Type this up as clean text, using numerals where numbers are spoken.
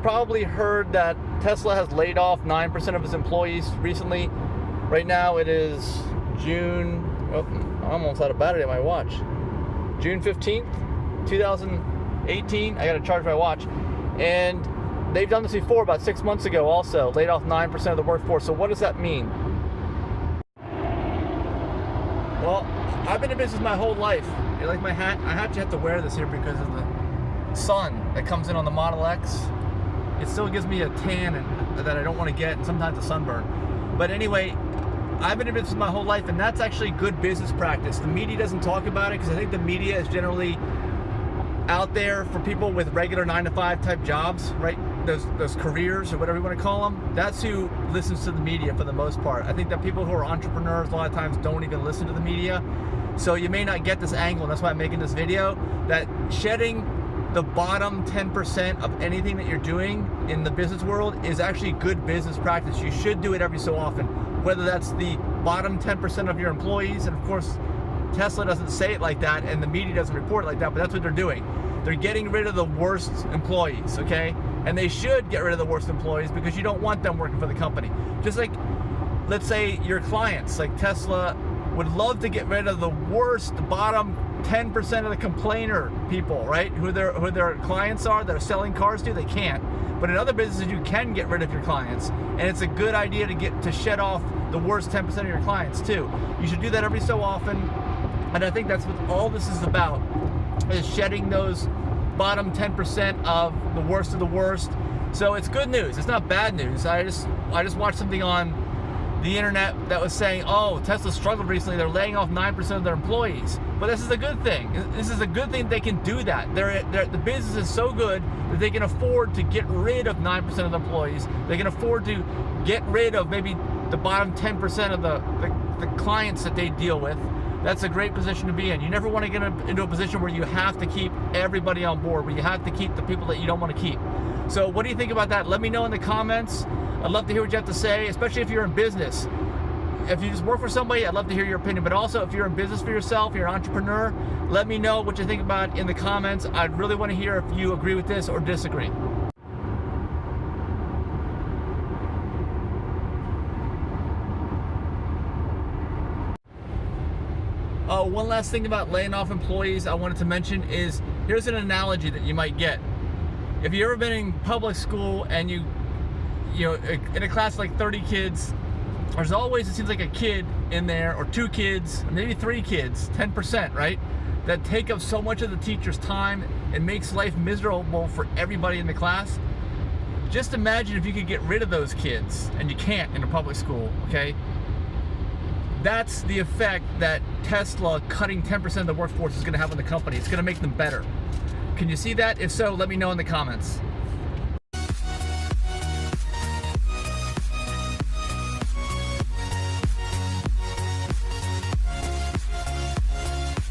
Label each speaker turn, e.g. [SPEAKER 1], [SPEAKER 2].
[SPEAKER 1] probably heard that Tesla has laid off 9% of its employees recently. Right now it is June, I'm almost out of battery on my watch. June 15th, 2018. I got to charge my watch. And they've done this before about 6 months ago also, laid off 9% of the workforce. So what does that mean? Well, I've been in business my whole life. You like my hat? I actually have to wear this here because of the sun that comes in on the Model X. It still gives me a tan that I don't want to get, and sometimes a sunburn. But anyway, I've been in business my whole life, and that's actually good business practice. The media doesn't talk about it because I think the media is generally out there for people with regular 9-to-5 type jobs, right? Those careers or whatever you want to call them. That's who listens to the media for the most part. I think that people who are entrepreneurs a lot of times don't even listen to the media. So you may not get this angle, and that's why I'm making this video, that shedding the bottom 10% of anything that you're doing in the business world is actually good business practice. You should do it every so often, whether that's the bottom 10% of your employees, and of course Tesla doesn't say it like that and the media doesn't report it like that, but that's what they're doing. They're getting rid of the worst employees, okay? And they should get rid of the worst employees because you don't want them working for the company. Just like, let's say your clients, like Tesla would love to get rid of the worst bottom 10% of the complainer people, right? Who their clients are that are selling cars to, they can't. But in other businesses, you can get rid of your clients. And it's a good idea to shed off the worst 10% of your clients too. You should do that every so often. And I think that's what all this is about, is shedding those bottom 10% of the worst. So it's good news. It's not bad news. I just watched something on the internet that was saying, oh, Tesla struggled recently. They're laying off 9% of their employees. But this is a good thing. This is a good thing they can do that. The business is so good that they can afford to get rid of 9% of the employees. They can afford to get rid of maybe the bottom 10% of the clients that they deal with. That's a great position to be in. You never want to get into a position where you have to keep everybody on board, where you have to keep the people that you don't want to keep. So what do you think about that? Let me know in the comments. I'd love to hear what you have to say, especially if you're in business. If you just work for somebody, I'd love to hear your opinion. But also, if you're in business for yourself, you're an entrepreneur, let me know what you think about in the comments. I'd really want to hear if you agree with this or disagree. One last thing about laying off employees I wanted to mention is, here's an analogy that you might get. If you've ever been in public school and you know, in a class like 30 kids, there's always, it seems like a kid in there, or 2 kids, maybe 3 kids, 10%, right? That take up so much of the teacher's time and makes life miserable for everybody in the class. Just imagine if you could get rid of those kids, and you can't in a public school, okay? That's the effect that Tesla cutting 10% of the workforce is going to have on the company. It's going to make them better. Can you see that? If so, let me know in the comments.